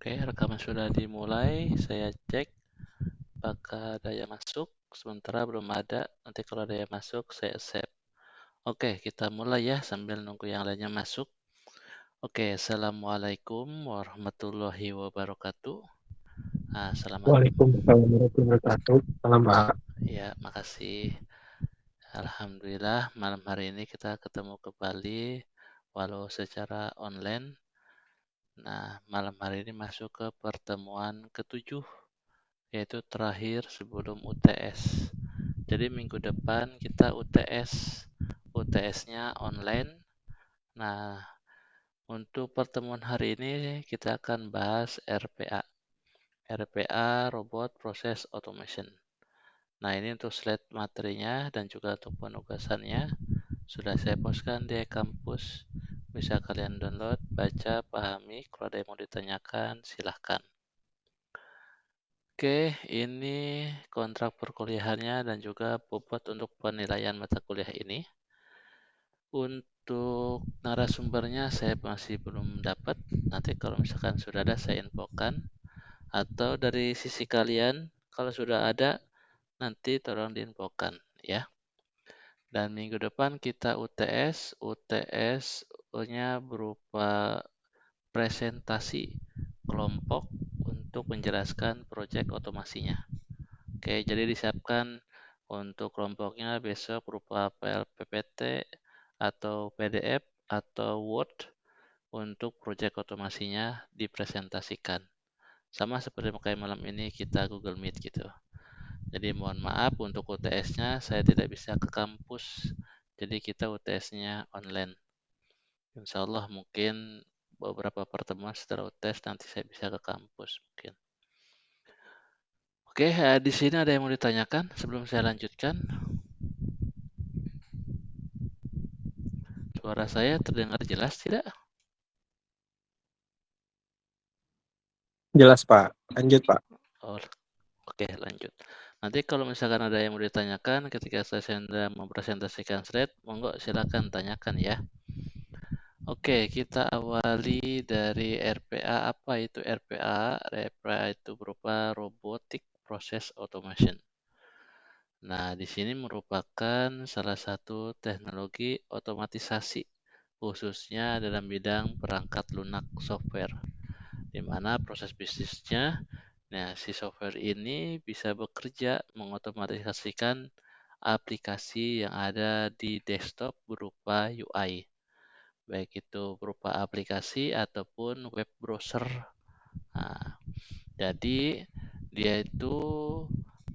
Oke, rekaman sudah dimulai. Saya cek apakah ada yang masuk. Sementara belum ada. Nanti kalau ada yang masuk, saya accept. Oke, kita mulai ya sambil nunggu yang lainnya masuk. Oke, Assalamualaikum warahmatullahi wabarakatuh. Selamat. Waalaikumsalam warahmatullahi wabarakatuh. Salam Pak. Ya, makasih. Alhamdulillah, malam hari ini kita ketemu kembali walau secara online. Nah, malam hari ini masuk ke pertemuan ketujuh, yaitu terakhir sebelum UTS. Jadi minggu depan kita UTS. UTS-nya online. Nah, untuk pertemuan hari ini kita akan bahas RPA. RPA, Robot Process Automation. Nah, ini untuk slide materinya dan juga untuk penugasannya sudah saya postkan di kampus. Bisa kalian download, baca, pahami. Kalau ada yang mau ditanyakan, silahkan. Oke, ini kontrak perkuliahannya dan juga bobot untuk penilaian mata kuliah ini. Untuk narasumbernya saya masih belum dapat. Nanti kalau misalkan sudah ada saya infokan. Atau dari sisi kalian, kalau sudah ada, nanti tolong diinfokan ya. Dan minggu depan kita UTS. UTS-nya berupa presentasi kelompok untuk menjelaskan proyek otomasinya. Oke, jadi disiapkan untuk kelompoknya besok berupa file PPT atau PDF atau Word untuk proyek otomasinya dipresentasikan. Sama seperti kayak malam ini kita Google Meet gitu. Jadi mohon maaf untuk UTS-nya saya tidak bisa ke kampus. Jadi kita UTS-nya online. Insya Allah mungkin beberapa pertemuan setelah UTS nanti saya bisa ke kampus mungkin. Oke, di sini ada yang mau ditanyakan sebelum saya lanjutkan. Suara saya terdengar jelas tidak? Jelas Pak. Lanjut Pak. Oh, oke, lanjut. Nanti kalau misalkan ada yang mau ditanyakan ketika saya sedang mempresentasikan slide, monggo silakan tanyakan ya. Oke, kita awali dari RPA. Apa itu RPA? RPA itu berupa Robotic Process Automation. Nah, di sini merupakan salah satu teknologi otomatisasi, khususnya dalam bidang perangkat lunak software, di mana proses bisnisnya, nah si software ini bisa bekerja mengotomatisasikan aplikasi yang ada di desktop berupa UI, baik itu berupa aplikasi ataupun web browser. Nah, jadi dia itu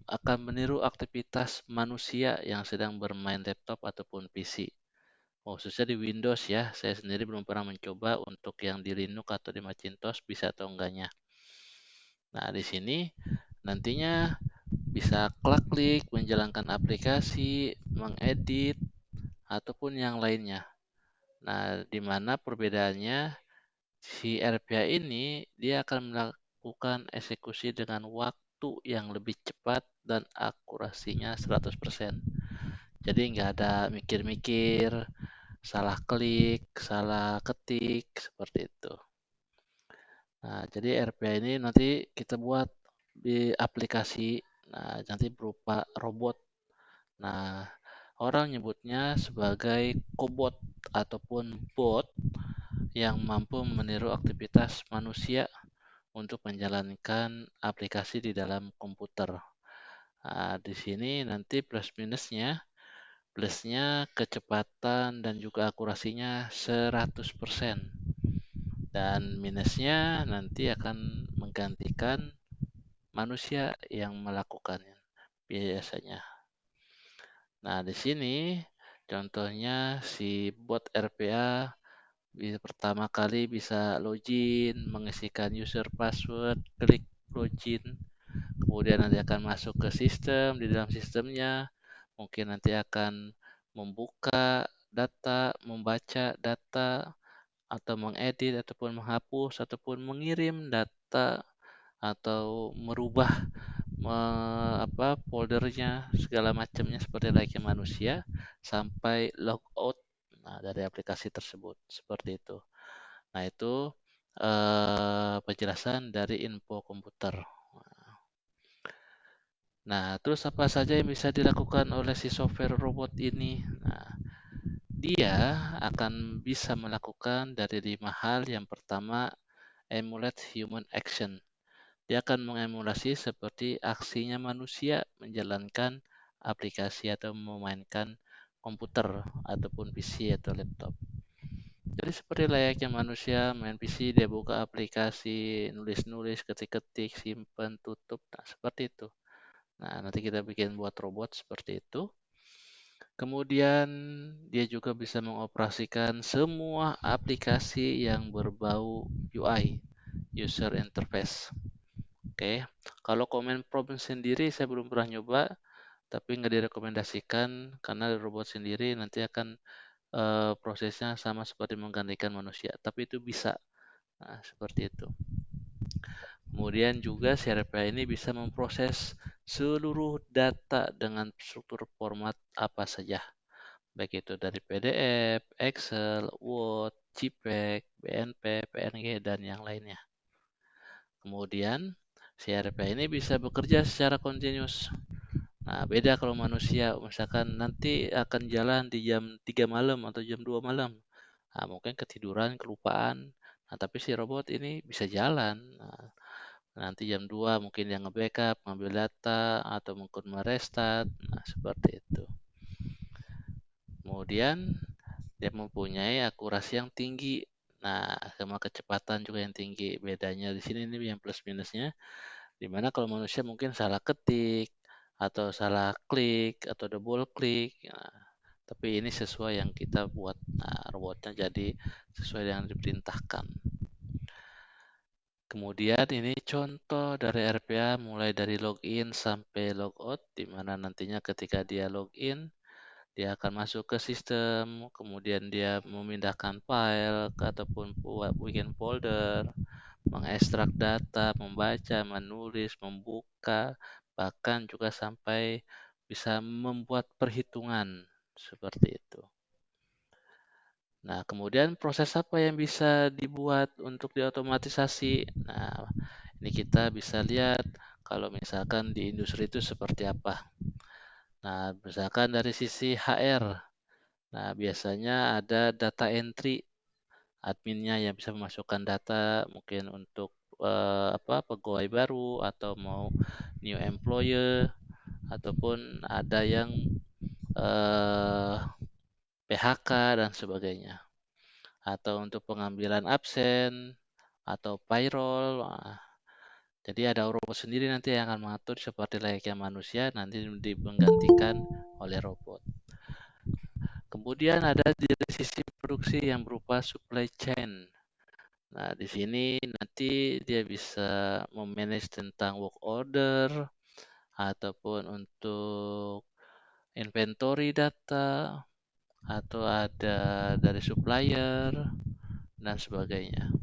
akan meniru aktivitas manusia yang sedang bermain laptop ataupun PC. Khususnya di Windows ya, saya sendiri belum pernah mencoba untuk yang di Linux atau di Macintosh bisa atau enggaknya. Nah, di sini nantinya bisa klik menjalankan aplikasi, mengedit, ataupun yang lainnya. Nah, di mana perbedaannya si RPA ini dia akan melakukan eksekusi dengan waktu yang lebih cepat dan akurasinya 100%. Jadi nggak ada mikir-mikir, salah klik, salah ketik, seperti itu. Nah, jadi RPA ini nanti kita buat di aplikasi, nah nanti berupa robot. Nah, orang nyebutnya sebagai cobot ataupun bot yang mampu meniru aktivitas manusia untuk menjalankan aplikasi di dalam komputer. Nah, di sini nanti plus minusnya, plusnya kecepatan dan juga akurasinya 100%. Dan minusnya nanti akan menggantikan manusia yang melakukannya biasanya. Nah, di sini contohnya si bot RPA pertama kali bisa login, mengisikan user password, klik login, kemudian nanti akan masuk ke sistem, di dalam sistemnya mungkin nanti akan membuka data, membaca data, atau mengedit, ataupun menghapus, ataupun mengirim data, atau merubah foldernya, segala macamnya seperti layaknya manusia, sampai logout dari aplikasi tersebut, seperti itu. Nah, itu penjelasan dari info komputer. Nah, terus apa saja yang bisa dilakukan oleh si software robot ini? Nah, dia akan bisa melakukan dari 5 hal. Yang pertama, emulate human action. Dia akan mengemulasi seperti aksinya manusia menjalankan aplikasi atau memainkan komputer ataupun PC atau laptop. Jadi seperti layaknya manusia main PC, dia buka aplikasi, nulis-nulis, ketik-ketik, simpan, tutup. Nah, seperti itu. Nah, nanti kita bikin buat robot seperti itu. Kemudian dia juga bisa mengoperasikan semua aplikasi yang berbau UI, user interface. Oke, kalau comment prompt sendiri saya belum pernah nyoba, tapi nggak direkomendasikan karena robot sendiri nanti akan prosesnya sama seperti menggantikan manusia, tapi itu bisa. Nah, seperti itu. Kemudian juga si RPA ini bisa memproses seluruh data dengan struktur format apa saja, baik itu dari PDF, Excel, Word, JPEG, BNP, PNG, dan yang lainnya. Kemudian si RPA ini bisa bekerja secara kontinus. Nah, beda kalau manusia, misalkan nanti akan jalan di jam 3 malam atau jam 2 malam. Nah, mungkin ketiduran, kelupaan. Nah, tapi si robot ini bisa jalan. Nah, nanti jam 2 mungkin dia nge-backup, ngambil data, atau mungkin merestart. Nah, seperti itu. Kemudian, dia mempunyai akurasi yang tinggi. Nah, sama kecepatan juga yang tinggi. Bedanya di sini ini yang plus minusnya. Dimana kalau manusia mungkin salah ketik, atau salah klik, atau double klik. Nah, tapi ini sesuai yang kita buat. Nah, robotnya jadi sesuai yang diperintahkan. Kemudian ini contoh dari RPA mulai dari login sampai logout, di mana nantinya ketika dia login, dia akan masuk ke sistem, kemudian dia memindahkan file ataupun bikin folder, mengekstrak data, membaca, menulis, membuka, bahkan juga sampai bisa membuat perhitungan seperti itu. Nah, kemudian proses apa yang bisa dibuat untuk diotomatisasi? Nah, ini kita bisa lihat kalau misalkan di industri itu seperti apa. Nah, misalkan dari sisi HR, nah biasanya ada data entry, adminnya yang bisa memasukkan data mungkin untuk pegawai baru atau mau new employer ataupun ada yang PHK dan sebagainya, atau untuk pengambilan absen atau payroll. Nah, jadi ada robot sendiri nanti yang akan mengatur seperti layaknya manusia, nanti menggantikan oleh robot. Kemudian ada di sisi produksi yang berupa supply chain. Nah, di sini nanti dia bisa memanage tentang work order ataupun untuk inventory data atau ada dari supplier dan sebagainya.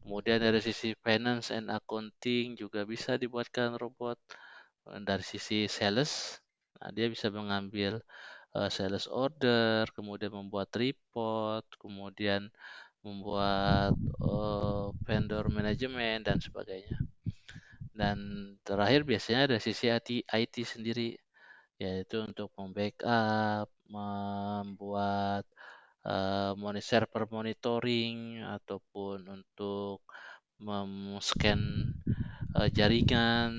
Kemudian dari sisi finance and accounting juga bisa dibuatkan robot. Dari sisi sales, nah dia bisa mengambil sales order, kemudian membuat report, kemudian membuat vendor management dan sebagainya. Dan terakhir biasanya dari sisi IT sendiri, yaitu untuk membackup, membuat server monitoring ataupun untuk scan jaringan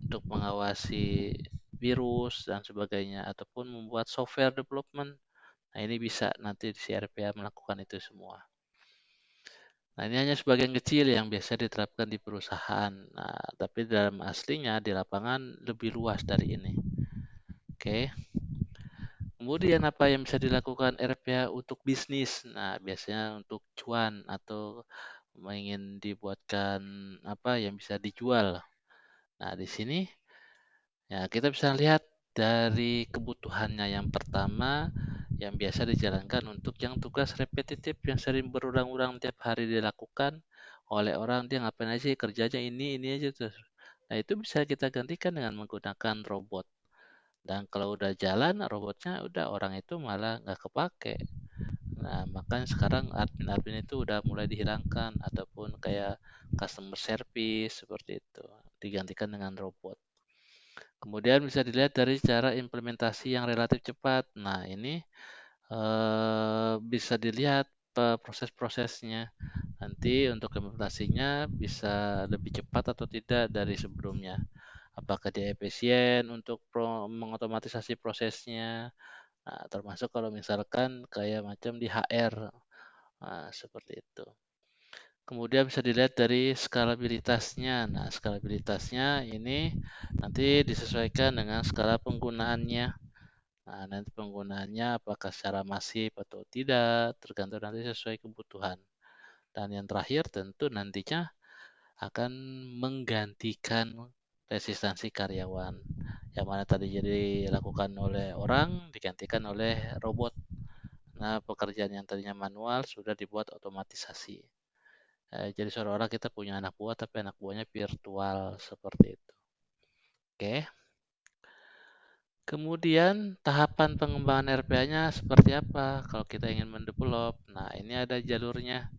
untuk mengawasi virus dan sebagainya ataupun membuat software development. Nah, ini bisa nanti si RPA melakukan itu semua. Nah, ini hanya sebagian kecil yang biasa diterapkan di perusahaan. Nah, tapi dalam aslinya di lapangan lebih luas dari ini. Oke. Kemudian apa yang bisa dilakukan RPA untuk bisnis? Nah, biasanya untuk cuan atau ingin dibuatkan apa yang bisa dijual. Nah, di sini ya kita bisa lihat dari kebutuhannya. Yang pertama yang biasa dijalankan untuk yang tugas repetitif yang sering berulang-ulang tiap hari dilakukan oleh orang, dia ngapain aja kerjanya ini aja terus. Nah, itu bisa kita gantikan dengan menggunakan robot. Dan kalau udah jalan robotnya, udah orang itu malah nggak kepake. Nah, makanya sekarang admin-admin itu udah mulai dihilangkan ataupun kayak customer service seperti itu, digantikan dengan robot. Kemudian bisa dilihat dari cara implementasi yang relatif cepat. Nah, ini bisa dilihat proses-prosesnya. Nanti untuk implementasinya bisa lebih cepat atau tidak dari sebelumnya. Apakah dia efisien untuk mengotomatisasi prosesnya. Nah, termasuk kalau misalkan kayak macam di HR. Nah, seperti itu. Kemudian bisa dilihat dari skalabilitasnya. Nah, skalabilitasnya ini nanti disesuaikan dengan skala penggunaannya. Nah, nanti penggunaannya apakah secara masif atau tidak, tergantung nanti sesuai kebutuhan. Dan yang terakhir tentu nantinya akan menggantikan resistansi karyawan. Yang mana tadi jadi dilakukan oleh orang, digantikan oleh robot. Nah, pekerjaan yang tadinya manual sudah dibuat otomatisasi. Jadi seolah-olah kita punya anak buah, tapi anak buahnya virtual seperti itu. Oke. Kemudian tahapan pengembangan RPA-nya seperti apa kalau kita ingin mendevelop. Nah, ini ada jalurnya.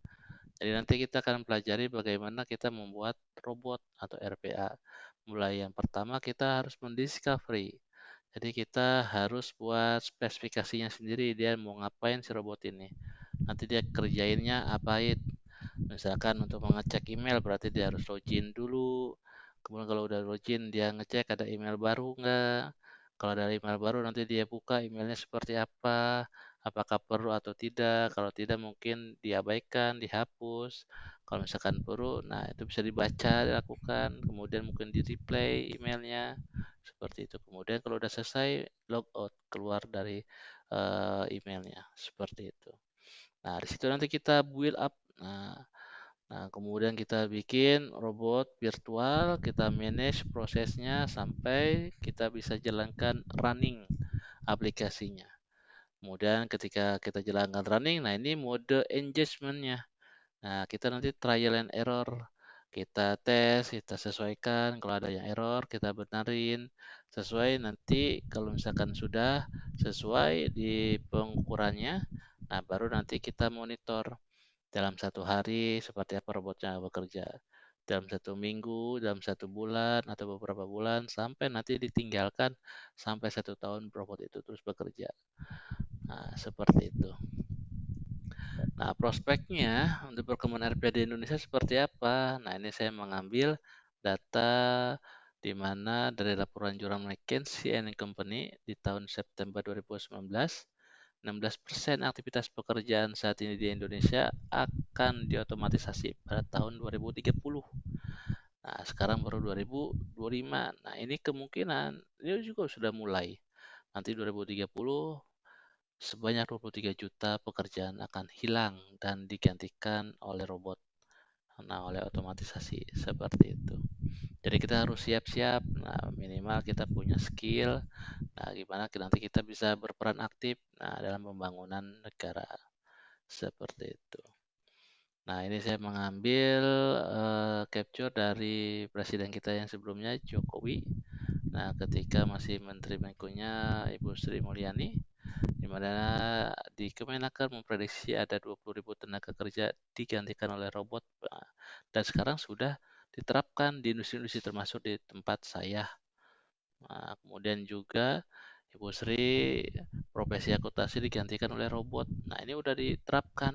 Jadi nanti kita akan pelajari bagaimana kita membuat robot atau RPA. Mulai yang pertama kita harus mendiscovery. Jadi kita harus buat spesifikasinya sendiri, dia mau ngapain si robot ini. Nanti dia kerjainnya apain. Misalkan untuk mengecek email berarti dia harus login dulu. Kemudian kalau udah login dia ngecek ada email baru nggak. Kalau ada email baru nanti dia buka emailnya seperti apa. Apakah perlu atau tidak. Kalau tidak mungkin diabaikan, dihapus. Kalau misalkan perlu, nah itu bisa dibaca, dilakukan. Kemudian mungkin di replay emailnya. Seperti itu. Kemudian kalau udah selesai, log out, keluar dari emailnya. Seperti itu. Nah, di situ nanti kita build up. Nah, kemudian kita bikin robot virtual, kita manage prosesnya sampai kita bisa jalankan running aplikasinya. Kemudian ketika kita jalankan running, nah ini mode engagement-nya. Nah, kita nanti trial and error. Kita tes, kita sesuaikan. Kalau ada yang error, kita benarin. Sesuai nanti kalau misalkan sudah sesuai di pengukurannya, nah baru nanti kita monitor dalam satu hari seperti apa robotnya bekerja. Dalam satu minggu, dalam satu bulan, atau beberapa bulan, sampai nanti ditinggalkan sampai 1 tahun robot itu terus bekerja. Nah, seperti itu. Nah, prospeknya untuk perkembangan RPA di Indonesia seperti apa? Nah, ini saya mengambil data di mana dari laporan jurnal McKinsey and Company di tahun September 2019, 16% aktivitas pekerjaan saat ini di Indonesia akan diotomatisasi pada tahun 2030. Nah, sekarang baru 2025. Nah, ini kemungkinan ini juga sudah mulai. Nanti 2030 sebanyak 23 juta pekerjaan akan hilang dan digantikan oleh robot. Nah, oleh otomatisasi seperti itu. Jadi kita harus siap-siap. Nah, minimal kita punya skill. Nah, gimana nanti kita bisa berperan aktif dalam pembangunan negara seperti itu. Nah, ini saya mengambil capture dari presiden kita yang sebelumnya, Jokowi. Nah, ketika masih Menteri Menkonya Ibu Sri Mulyani, di mana di Kemenaker memprediksi ada 20.000 tenaga kerja digantikan oleh robot. Nah, dan sekarang sudah diterapkan di industri-industri termasuk di tempat saya. Nah, kemudian juga Ibu Sri profesi akuntansi digantikan oleh robot. Nah, ini udah diterapkan.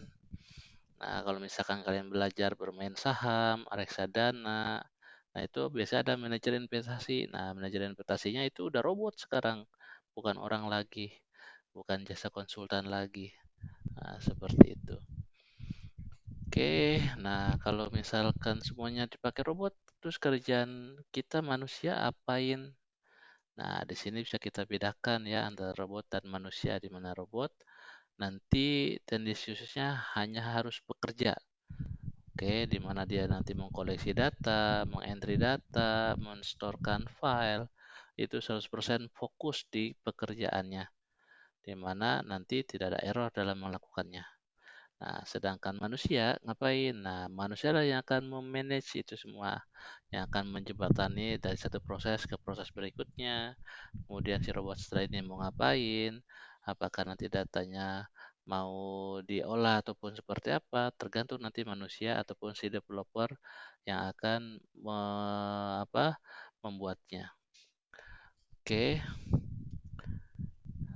Nah, kalau misalkan kalian belajar bermain saham, reksadana, nah itu biasanya ada manajer investasi. Nah, manajer investasinya itu udah robot sekarang, bukan orang lagi, bukan jasa konsultan lagi. Nah, seperti itu. Oke, nah kalau misalkan semuanya dipakai robot, terus kerjaan kita manusia apain? Nah, di sini bisa kita bedakan ya antara robot dan manusia, di mana robot nanti tendensiusnya hanya harus bekerja. Oke, di mana dia nanti mengkoleksi data, mengentry data, menstorkan file, itu 100% fokus di pekerjaannya, di mana nanti tidak ada error dalam melakukannya. Nah, sedangkan manusia ngapain? Nah, manusia lah yang akan memanage itu semua, yang akan menjembatani dari satu proses ke proses berikutnya. Kemudian si robot setelah ini mau ngapain? Apakah nanti datanya mau diolah ataupun seperti apa, tergantung nanti manusia ataupun si developer yang akan membuatnya. Oke.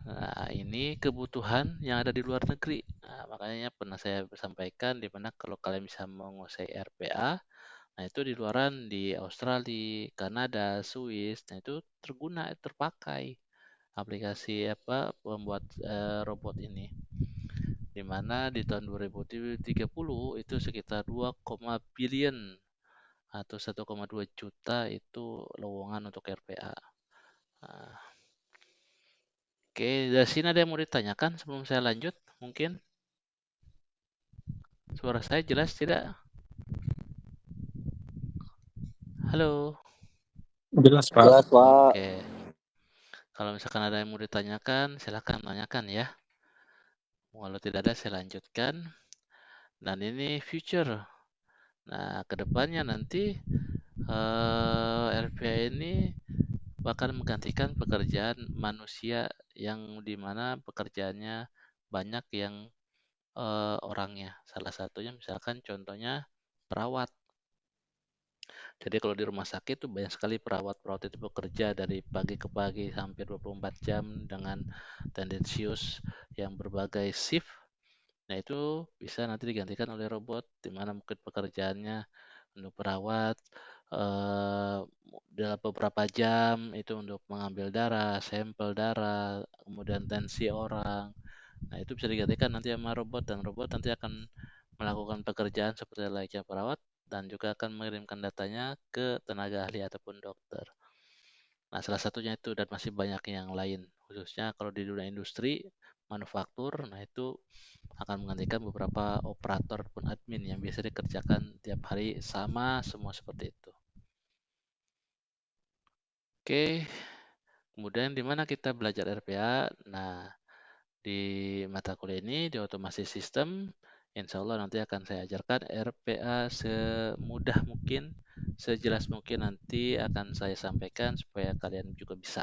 Nah, ini kebutuhan yang ada di luar negeri. Nah, makanya pernah saya sampaikan di mana kalau kalian bisa menguasai RPA, nah itu di luaran di Australia, Kanada, Swiss, nah itu terpakai aplikasi pembuat robot ini. Di mana di tahun 2030 itu sekitar 2, billion atau 1,2 juta itu lowongan untuk RPA. Nah, oke, dari sini ada yang mau ditanyakan sebelum saya lanjut? Mungkin suara saya jelas tidak? Halo. Jelas, Pak. Jelas, Pak. Oke. Kalau misalkan ada yang mau ditanyakan, silakan tanyakan ya. Walau tidak ada, saya lanjutkan. Dan ini future. Nah, kedepannya nanti RPA ini bahkan menggantikan pekerjaan manusia yang dimana pekerjaannya banyak yang orangnya. Salah satunya misalkan contohnya perawat. Jadi kalau di rumah sakit tuh banyak sekali perawat-perawat itu bekerja dari pagi ke pagi hampir 24 jam dengan tendensius yang berbagai shift. Nah, itu bisa nanti digantikan oleh robot di mana mungkin pekerjaannya untuk perawat dalam beberapa jam itu untuk mengambil darah, sampel darah, kemudian tensi orang. Nah, itu bisa digantikan nanti sama robot dan robot nanti akan melakukan pekerjaan seperti layaknya perawat dan juga akan mengirimkan datanya ke tenaga ahli ataupun dokter. Nah, salah satunya itu dan masih banyak yang lain, khususnya kalau di dunia industri, manufaktur, nah itu akan menggantikan beberapa operator pun admin yang biasa dikerjakan tiap hari sama semua seperti itu. Oke, kemudian di mana kita belajar RPA? Nah, di mata kuliah ini di otomasi sistem, insya Allah nanti akan saya ajarkan RPA semudah mungkin, sejelas mungkin nanti akan saya sampaikan supaya kalian juga bisa.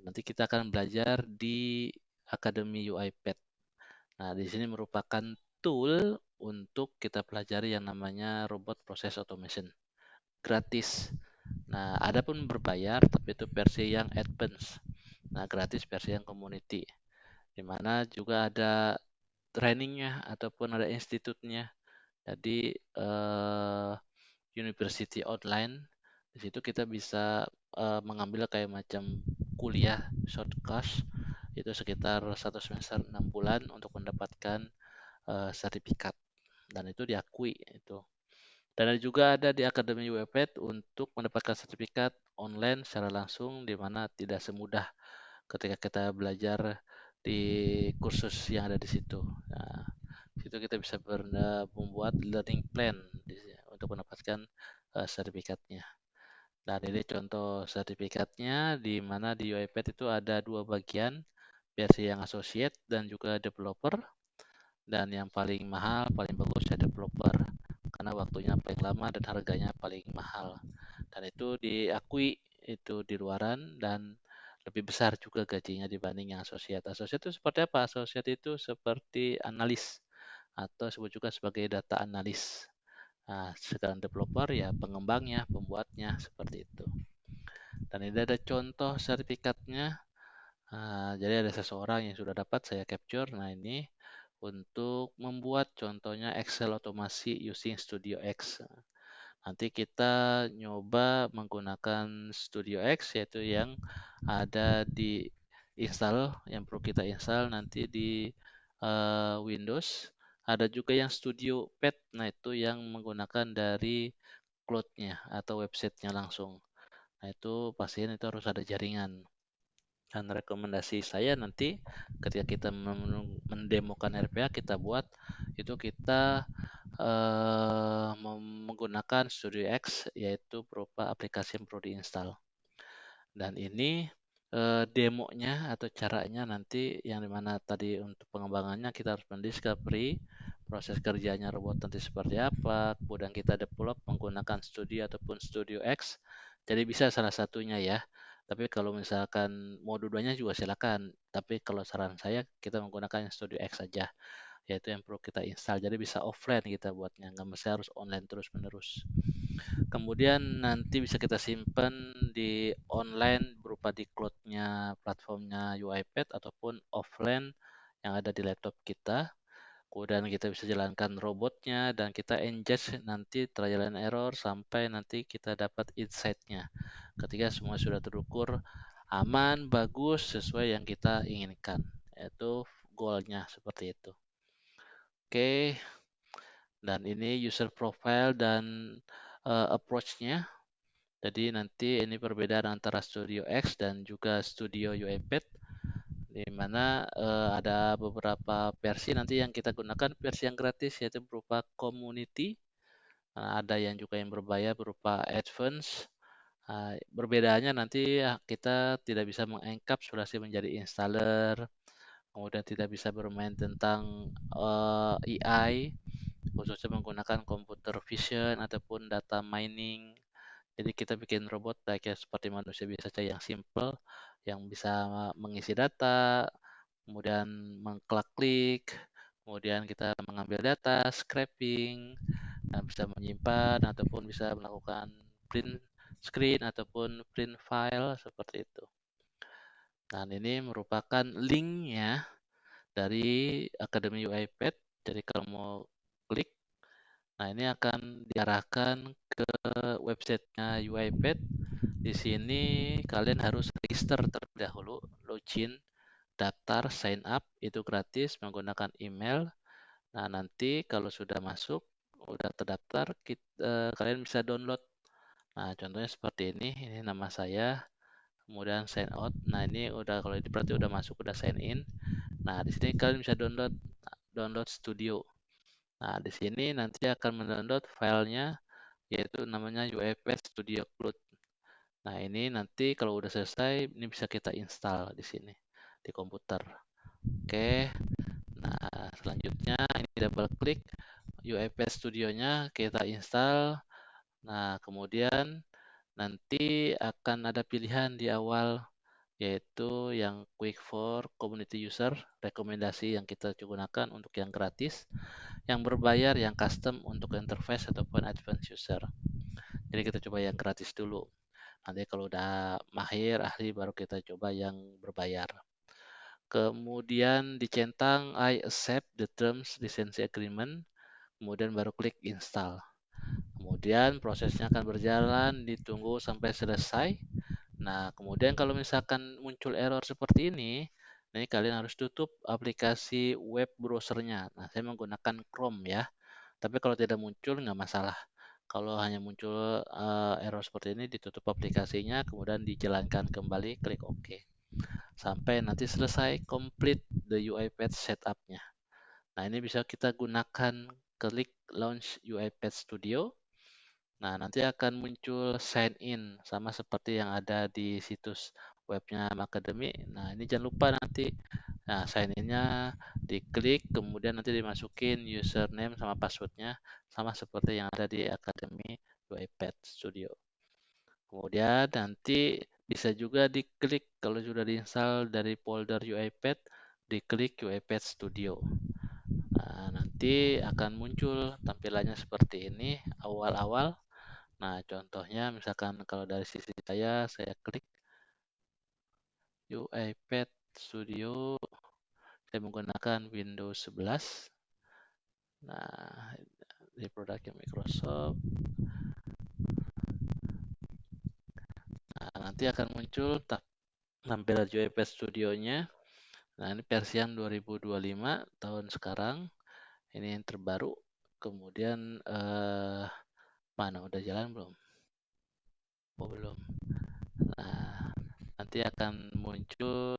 Nanti kita akan belajar di Akademi UiPath. Nah, di sini merupakan tool untuk kita pelajari yang namanya robot process automation. Gratis. Nah, ada pun berbayar, tapi itu versi yang advance. Nah, gratis versi yang community. Di mana juga ada trainingnya ataupun ada institutnya. Jadi, university online. Di situ kita bisa mengambil kayak macam kuliah short course itu sekitar 1 semester 6 bulan untuk mendapatkan sertifikat dan itu diakui itu. Dan juga ada di Akademi UiPath untuk mendapatkan sertifikat online secara langsung di mana tidak semudah ketika kita belajar di kursus yang ada di situ. Nah, di situ kita bisa membuat learning plan untuk mendapatkan sertifikatnya. Dan ini contoh sertifikatnya di mana di UiPath itu ada 2 bagian, versi yang associate dan juga developer. Dan yang paling mahal, paling bagus ya developer karena waktunya paling lama dan harganya paling mahal. Dan itu diakui itu di luaran dan lebih besar juga gajinya dibanding yang associate. Associate itu seperti apa? Associate itu seperti analis atau disebut juga sebagai data analis. Nah, sedangkan developer ya pengembangnya, pembuatnya seperti itu. Dan ini ada contoh sertifikatnya. Jadi ada seseorang yang sudah dapat saya capture. Nah, ini untuk membuat contohnya Excel otomasi using Studio X. Nanti kita nyoba menggunakan Studio X yaitu yang ada di install, yang perlu kita install nanti di Windows. Ada juga yang Studio Pad, nah itu yang menggunakan dari cloud-nya atau websitenya langsung. Nah itu pastiin itu harus ada jaringan. Dan rekomendasi saya nanti ketika kita mendemokan RPA kita buat itu kita menggunakan Studio X yaitu berupa aplikasi yang perlu diinstal. Dan ini demonya atau caranya nanti yang dimana tadi untuk pengembangannya kita harus mendiscovery proses kerjanya robot nanti seperti apa, kemudian kita develop menggunakan Studio ataupun Studio X. Jadi bisa salah satunya ya Tapi kalau misalkan mau dua-duanya juga silakan. Tapi kalau saran saya kita menggunakan Studio X saja, yaitu yang perlu kita install. Jadi bisa offline kita buatnya, nggak mesti harus online terus-menerus. Kemudian nanti bisa kita simpan di online berupa di cloud-nya platformnya UiPath ataupun offline yang ada di laptop kita. Kemudian kita bisa jalankan robotnya dan kita engage nanti trial and error sampai nanti kita dapat insight-nya. Ketika semua sudah terukur aman, bagus, sesuai yang kita inginkan. Yaitu goalnya seperti itu. Oke, dan ini user profile dan approach-nya. Jadi nanti ini perbedaan antara Studio X dan juga Studio UiPath, di mana ada beberapa versi nanti yang kita gunakan versi yang gratis yaitu berupa community. Ada yang juga yang berbayar berupa advance. Perbedaannya nanti kita tidak bisa mengenkapsulasi menjadi installer, kemudian tidak bisa bermain tentang AI, khususnya menggunakan computer vision ataupun data mining. Jadi kita bikin robot kayak seperti manusia biasa saja yang simple, yang bisa mengisi data, kemudian mengklik, kemudian kita mengambil data, scraping, dan bisa menyimpan ataupun bisa melakukan print screen ataupun print file seperti itu. Dan ini merupakan linknya dari Akademi UiPath. Jadi kalau mau klik, nah ini akan diarahkan ke websitenya UiPath. Di sini kalian harus register terlebih dahulu, login, daftar, sign up, itu gratis menggunakan email. Nah, nanti kalau sudah masuk, udah terdaftar, kalian bisa download. Nah, contohnya seperti ini nama saya, kemudian sign out. Nah, ini udah kalau ini berarti udah masuk, udah sign in. Nah, di sini kalian bisa download Studio. Nah, di sini nanti akan mendownload filenya yaitu namanya UiPath Studio Cloud. Nah, ini nanti kalau udah selesai, ini bisa kita install di sini di komputer. Oke. Nah, selanjutnya ini double klik UiPath Studio-nya kita install. Nah, kemudian nanti akan ada pilihan di awal yaitu yang quick for community user, rekomendasi yang kita gunakan untuk yang gratis, yang berbayar, yang custom untuk interface ataupun advanced user. Jadi kita coba yang gratis dulu. Nanti kalau udah mahir, ahli, baru kita coba yang berbayar. Kemudian dicentang I accept the terms license agreement, kemudian baru klik install. Kemudian prosesnya akan berjalan, ditunggu sampai selesai. Nah, kemudian kalau misalkan muncul error seperti ini kalian harus tutup aplikasi web browsernya. Nah, saya menggunakan Chrome ya. Tapi kalau tidak muncul nggak masalah. Kalau hanya muncul error seperti ini, ditutup aplikasinya, kemudian dijalankan kembali, klik OK. Sampai nanti selesai complete the UiPath setup-nya. Nah, ini bisa kita gunakan klik launch UiPath Studio. Nah, nanti akan muncul sign in sama seperti yang ada di situs webnya Academy. Nah, ini jangan lupa nanti sign in-nya diklik, kemudian nanti dimasukin username sama password-nya sama seperti yang ada di Academy UiPath Studio. Kemudian nanti bisa juga diklik kalau sudah diinstal dari folder UiPath, diklik UiPath Studio. Nah, nanti akan muncul tampilannya seperti ini awal-awal. Nah, contohnya misalkan kalau dari sisi saya klik UiPath Studio, saya menggunakan Windows 11. Nah, di produknya Microsoft. Nah, nanti akan muncul tampilan UiPath Studio-nya. Nah, ini versi yang 2025 tahun sekarang. Ini yang terbaru. Kemudian mana udah jalan belum? Oh, belum. Nah, nanti akan muncul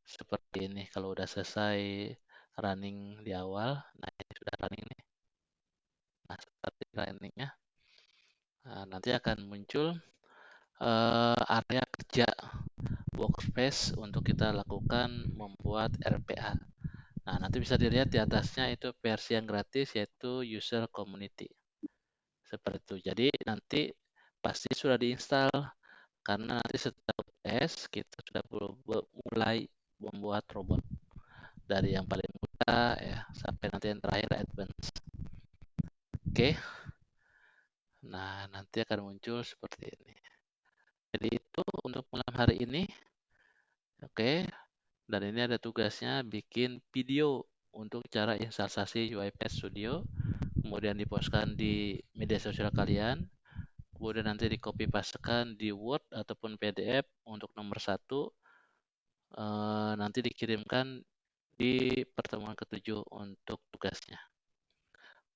seperti ini kalau udah selesai running di awal. Nah, ini sudah running nih. Nah, seperti runningnya. Nah, nanti akan muncul area kerja workspace untuk kita lakukan membuat RPA. Nah, nanti bisa dilihat di atasnya itu versi yang gratis yaitu user community. Seperti itu. Jadi nanti pasti sudah diinstal Karena nanti setelah UTS kita sudah mulai membuat robot dari yang paling mudah ya sampai nanti yang terakhir advance. Oke. Nah, nanti akan muncul seperti ini. Jadi itu untuk malam hari ini. Oke. Dan ini ada tugasnya bikin video untuk cara instalasi UiPath Studio, kemudian dipostkan di media sosial kalian, kemudian nanti di copy pastekan di Word ataupun PDF untuk nomor 1, nanti dikirimkan di pertemuan ke-7 untuk tugasnya.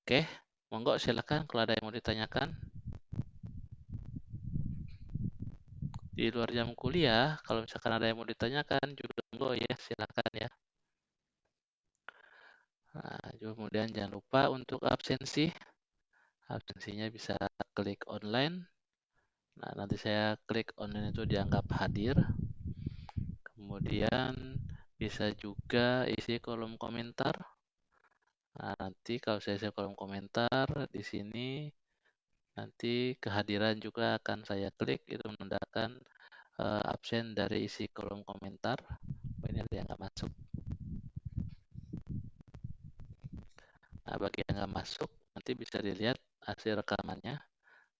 Oke, monggo silakan kalau ada yang mau ditanyakan. Di luar jam kuliah, kalau misalkan ada yang mau ditanyakan juga monggo ya, silakan ya. Nah, kemudian jangan lupa untuk absensi. Absensinya bisa klik online. Nah, nanti saya klik online itu dianggap hadir. Kemudian bisa juga isi kolom komentar. Nah, nanti kalau saya isi kolom komentar di sini, nanti kehadiran juga akan saya klik itu menandakan absen dari isi kolom komentar. Ini ada yang nggak masuk. Nah, bagi yang nggak masuk, nanti bisa dilihat hasil rekamannya.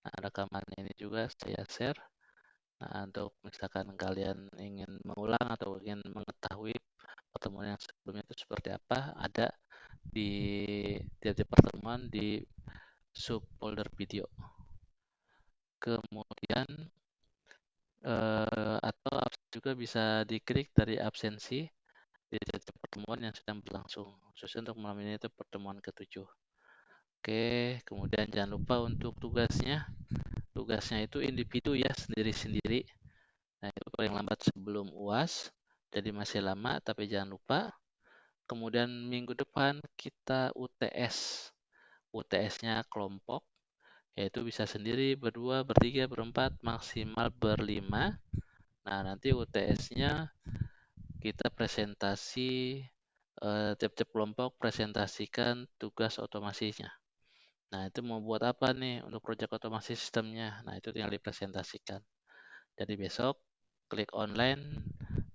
Nah, rekaman ini juga saya share. Nah, untuk misalkan kalian ingin mengulang atau ingin mengetahui pertemuan yang sebelumnya itu seperti apa, ada di tiap-tiap pertemuan di subfolder video. Kemudian atau juga bisa diklik dari absensi di tiap pertemuan yang sedang berlangsung. Khususnya untuk malam ini itu pertemuan ke-7. Oke, kemudian jangan lupa untuk tugasnya. Tugasnya itu individu ya, sendiri-sendiri. Nah, itu paling lambat sebelum UAS. Jadi masih lama, tapi jangan lupa. Kemudian minggu depan kita UTS. UTS-nya kelompok, yaitu bisa sendiri, berdua, bertiga, berempat, maksimal berlima. Nah, nanti UTS-nya kita presentasi, tiap-tiap kelompok presentasikan tugas otomasinya. Nah, itu mau buat apa nih untuk proyek otomasi sistemnya? Nah, itu tinggal dipresentasikan. Jadi besok klik online.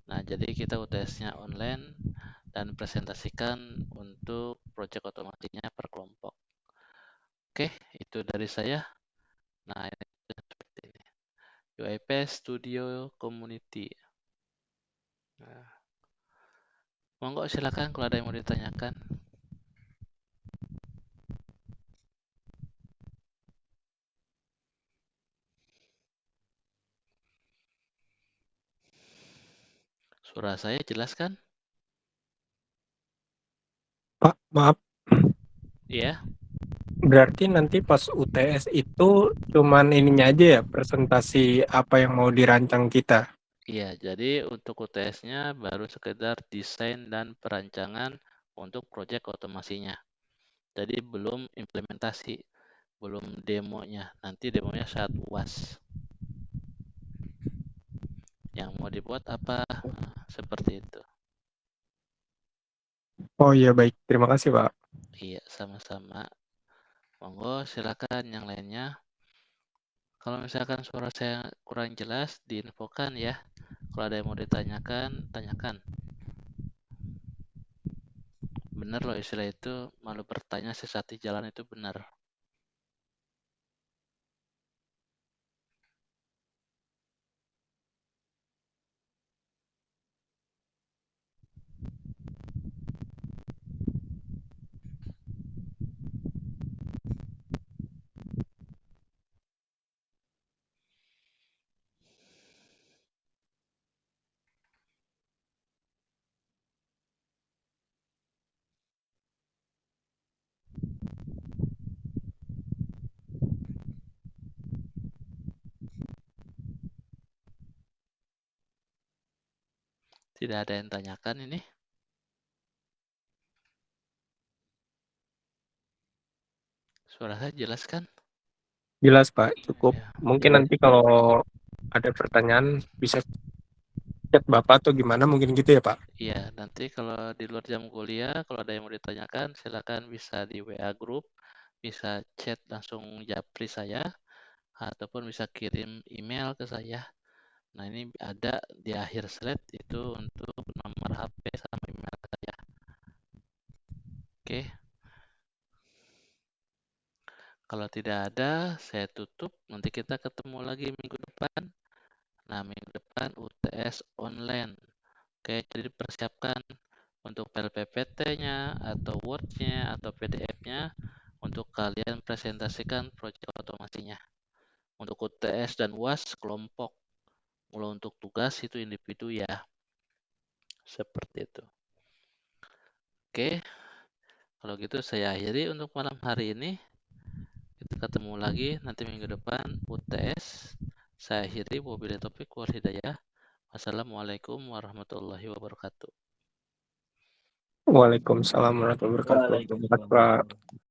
Nah, jadi kita UTS-nya online dan presentasikan untuk proyek otomasinya per kelompok. Oke, itu dari saya. Nah, ini seperti ini. UiPath Studio Community. Nah, monggo silakan kalau ada yang mau ditanyakan. Suara saya jelas kan? Pak, maaf, Iya. berarti nanti pas UTS itu cuman ininya aja ya, presentasi apa yang mau dirancang kita. Iya, jadi untuk UTS-nya baru sekedar desain dan perancangan untuk proyek otomasinya. Jadi belum implementasi, belum demonya. Nanti demonya saat UAS. Yang mau dibuat apa? Nah, seperti itu. Oh iya, baik. Terima kasih, Pak. Iya, sama-sama. Monggo silakan yang lainnya. Kalau misalkan suara saya kurang jelas, diinfokan ya. Kalau ada yang mau ditanyakan, tanyakan. Benar loh istilah itu, malu bertanya sesat di jalan itu benar. Tidak ada yang tanyakan ini. Suara saya jelas kan? Jelas, Pak. Cukup. Ya. Mungkin nanti kalau ada pertanyaan bisa chat Bapak atau gimana, mungkin gitu ya, Pak. Iya, nanti kalau di luar jam kuliah, kalau ada yang mau ditanyakan, silakan bisa di WA grup, bisa chat langsung japri saya, ataupun bisa kirim email ke saya. Nah, ini ada di akhir slide itu untuk nomor HP sama email saya. Oke. Kalau tidak ada, saya tutup. Nanti kita ketemu lagi minggu depan. Nah, minggu depan UTS online. Oke, jadi persiapkan untuk file PPT-nya atau Word-nya atau PDF-nya untuk kalian presentasikan proyek otomasinya. Untuk UTS dan UAS kelompok. Kalau untuk tugas itu individu ya. Seperti itu. Oke, kalau gitu saya akhiri untuk malam hari ini. Kita ketemu lagi nanti minggu depan UTS. Saya akhiri wabillahi taufiq wal hidayah. Wassalamualaikum warahmatullahi wabarakatuh. Waalaikumsalam warahmatullahi wabarakatuh. Terima kasih, Pak.